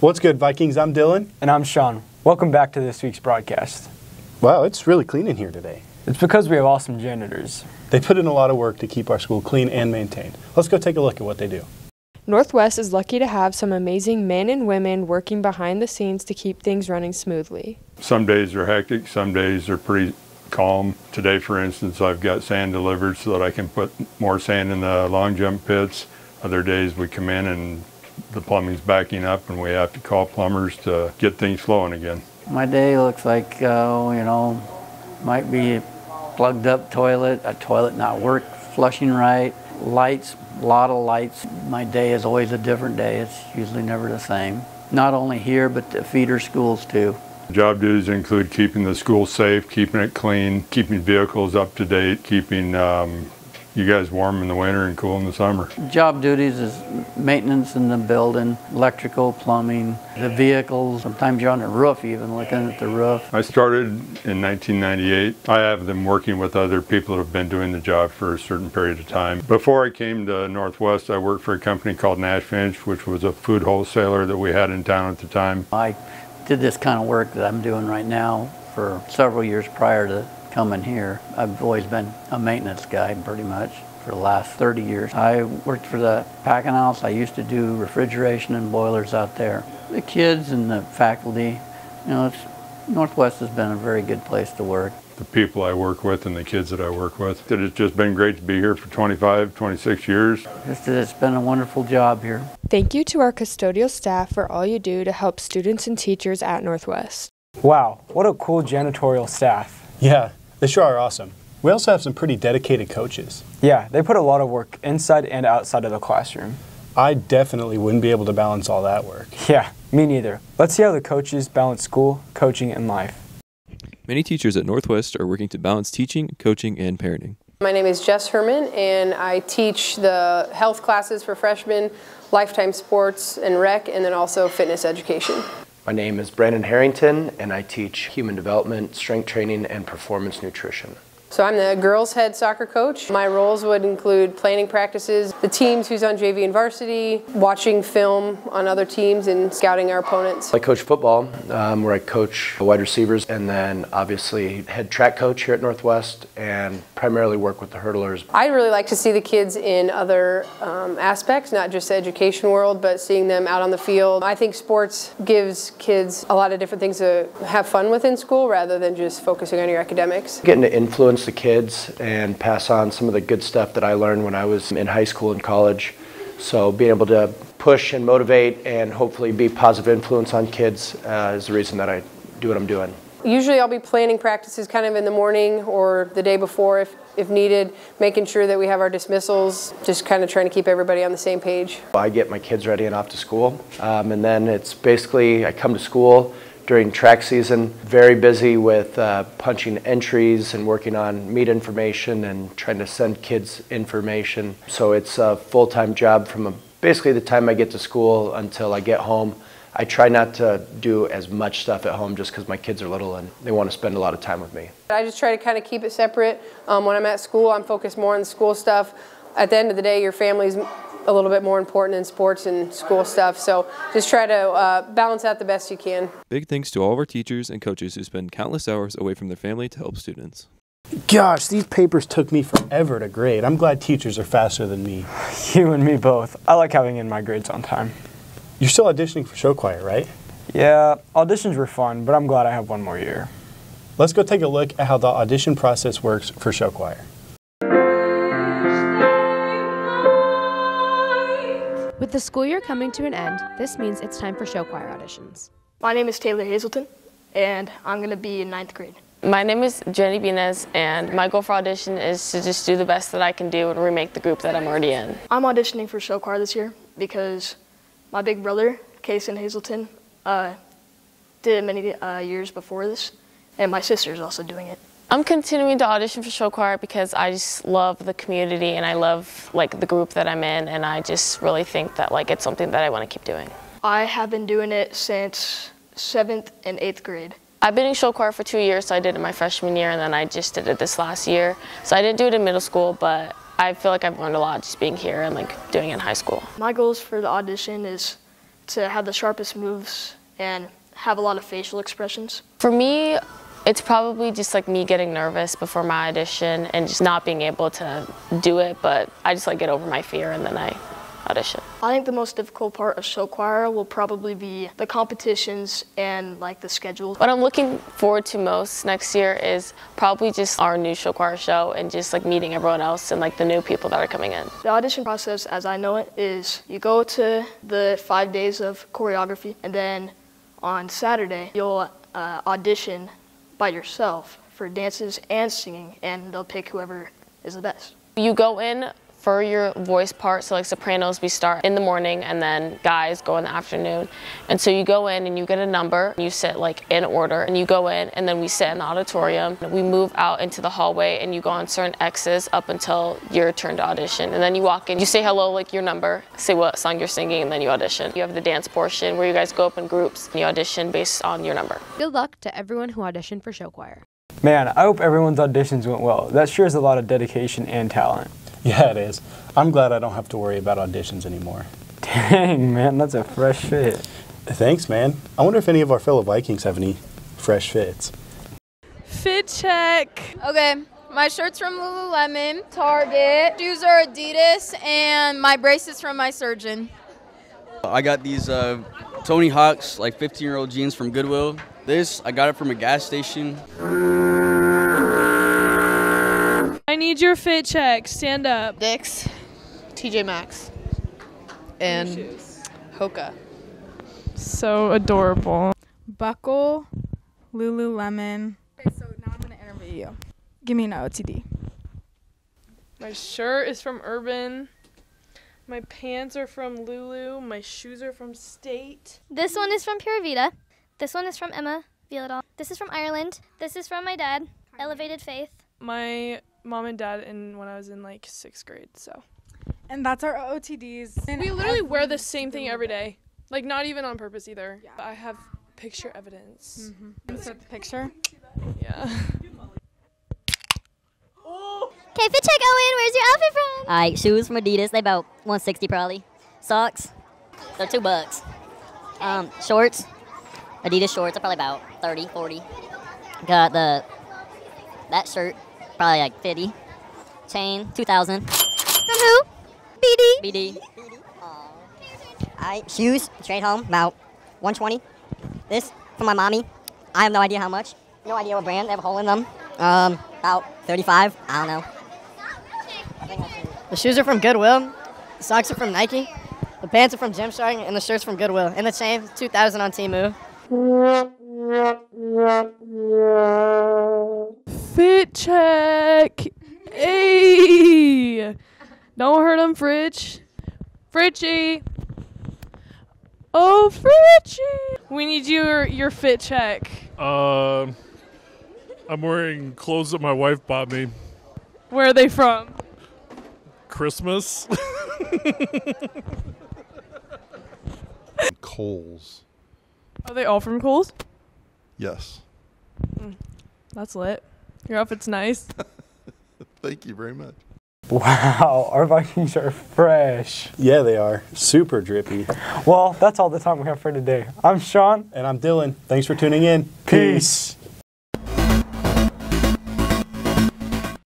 What's good, Vikings? I'm Dylan. And I'm Shawn. Welcome back to this week's broadcast. Wow, it's really clean in here today. It's because we have awesome janitors. They put in a lot of work to keep our school clean and maintained. Let's go take a look at what they do. Northwest is lucky to have some amazing men and women working behind the scenes to keep things running smoothly. Some days are hectic, some days are pretty calm. Today, for instance, I've got sand delivered so that I can put more sand in the long jump pits. Other days we come in and the plumbing's backing up and we have to call plumbers to get things flowing again. My day looks like, might be a plugged up toilet, a toilet not flushing right, lights, a lot of lights. My day is always a different day. It's usually never the same. Not only here, but the feeder schools too. Job duties include keeping the school safe, keeping it clean, keeping vehicles up to date, keeping you guys warm in the winter and cool in the summer. Job duties is maintenance in the building, electrical, plumbing, the vehicles. Sometimes you're on the roof even, looking at the roof. I started in 1998. I have them working with other people who have been doing the job for a certain period of time. Before I came to Northwest, I worked for a company called Nash Finch, which was a food wholesaler that we had in town at the time. I did this kind of work that I'm doing right now for several years prior to coming here. I've always been a maintenance guy pretty much for the last 30 years. I worked for the packing house. I used to do refrigeration and boilers out there. The kids and the faculty, Northwest has been a very good place to work. The people I work with and the kids that I work with. It's just been great to be here for 25, 26 years. It's been a wonderful job here. Thank you to our custodial staff for all you do to help students and teachers at Northwest. Wow, what a cool janitorial staff. Yeah, they sure are awesome. We also have some pretty dedicated coaches. Yeah, they put a lot of work inside and outside of the classroom. I definitely wouldn't be able to balance all that work. Yeah, me neither. Let's see how the coaches balance school, coaching, and life. Many teachers at Northwest are working to balance teaching, coaching, and parenting. My name is Jess Herman, and I teach the health classes for freshmen, lifetime sports and rec, and then also fitness education. My name is Brandon Harrington, and I teach human development, strength training, and performance nutrition. So I'm the girls' head soccer coach. My roles would include planning practices, the teams who's on JV and varsity, watching film on other teams, and scouting our opponents. I coach football, where I coach wide receivers, and then obviously head track coach here at Northwest, and primarily work with the hurdlers. I'd really like to see the kids in other aspects, not just the education world, but seeing them out on the field. I think sports gives kids a lot of different things to have fun with in school rather than just focusing on your academics. Getting to influence the kids and pass on some of the good stuff that I learned when I was in high school and college. So being able to push and motivate and hopefully be positive influence on kids is the reason that I do what I'm doing. Usually I'll be planning practices kind of in the morning or the day before if needed, making sure that we have our dismissals, just kind of trying to keep everybody on the same page. I get my kids ready and off to school, and then it's basically I come to school during track season, very busy with punching entries and working on meet information and trying to send kids information. So it's a full-time job from basically the time I get to school until I get home. I try not to do as much stuff at home just because my kids are little and they want to spend a lot of time with me. I just try to kind of keep it separate. When I'm at school, I'm focused more on the school stuff. At the end of the day, your family's a little bit more important than sports and school stuff, so just try to balance out the best you can. Big thanks to all of our teachers and coaches who spend countless hours away from their family to help students. Gosh, these papers took me forever to grade. I'm glad teachers are faster than me. You and me both. I like having in my grades on time. You're still auditioning for show choir, right? Yeah, auditions were fun, but I'm glad I have one more year. Let's go take a look at how the audition process works for show choir. With the school year coming to an end, this means it's time for show choir auditions. My name is Taylor Hazelton, and I'm going to be in 9th grade. My name is Jenny Binez, and my goal for audition is to just do the best that I can do and remake the group that I'm already in. I'm auditioning for show choir this year because my big brother, Kason Hazelton, did it many years before this, and my sister is also doing it. I'm continuing to audition for show choir because I just love the community and I love the group that I'm in, and I just really think that it's something that I want to keep doing. I have been doing it since 7th and 8th grade. I've been in show choir for 2 years, so I did it my freshman year and then I just did it this last year. So I didn't do it in middle school, but I feel like I've learned a lot just being here and doing it in high school. My goals for the audition is to have the sharpest moves and have a lot of facial expressions? For me, it's probably just like me getting nervous before my audition and just not being able to do it, but I just like get over my fear and then I audition. I think the most difficult part of show choir will probably be the competitions and like the schedule. What I'm looking forward to most next year is probably just our new show choir show and just like meeting everyone else and like the new people that are coming in. The audition process, as I know it, is you go to the 5 days of choreography, and then on Saturday you'll audition by yourself for dances and singing, and they'll pick whoever is the best. You go in for your voice part, so like sopranos, we start in the morning and then guys go in the afternoon. And so you go in and you get a number, you sit like in order, and you go in and then we sit in the auditorium. We move out into the hallway and you go on certain X's up until your turn to audition. And then you walk in, you say hello, like your number, say what song you're singing, and then you audition. You have the dance portion where you guys go up in groups and you audition based on your number. Good luck to everyone who auditioned for show choir. Man, I hope everyone's auditions went well. That sure is a lot of dedication and talent. Yeah, it is. I'm glad I don't have to worry about auditions anymore. Dang, man, that's a fresh fit. Thanks, man. I wonder if any of our fellow Vikings have any fresh fits. Fit check. Okay, my shirt's from Lululemon, Target, shoes are Adidas, and my bracelets from my surgeon. I got these Tony Hawk's like 15-year-old jeans from Goodwill. This, I got it from a gas station. I need your fit check. Stand up. Dick's, TJ Maxx, and Hoka. So adorable. Buckle, Lululemon. Okay, so now I'm going to interview you. Give me an OOTD. My shirt is from Urban. My pants are from Lulu. My shoes are from State. This one is from Pura Vida. This one is from Emma Violadol. This is from Ireland. This is from my dad, Elevated Faith. My mom and dad when I was in like 6th grade, so. And that's our OOTDs. And we literally wear the same thing every day. Like not even on purpose either. Yeah. I have picture evidence. Insert the picture? Yeah. Okay, fit check, Owen. Where's your outfit from? All right, shoes from Adidas. They about $160 probably. Socks, they're $2. Shorts, Adidas shorts are probably about $30, $40. Got that shirt, probably like $50. Chain, $2,000. From who? BD. BD. All right, shoes, straight home, about $120. This from my mommy. I have no idea how much. No idea what brand. They have a hole in them. About $35. I don't know. The shoes are from Goodwill. The socks are from Nike. The pants are from Gymshark, and the shirt's from Goodwill. And the chain, $2,000 on Temu. Fit check. Hey. Don't hurt him, Fritch. Fritchie. Oh, Fritchie. We need your fit check. I'm wearing clothes that my wife bought me. Where are they from? Christmas. Kohl's. Are they all from Kohl's? Yes. That's lit. Your outfit's nice. Thank you very much. Wow, our Vikings are fresh. Yeah, they are. Super drippy. Well, that's all the time we have for today. I'm Shawn. And I'm Dylan. Thanks for tuning in. Peace.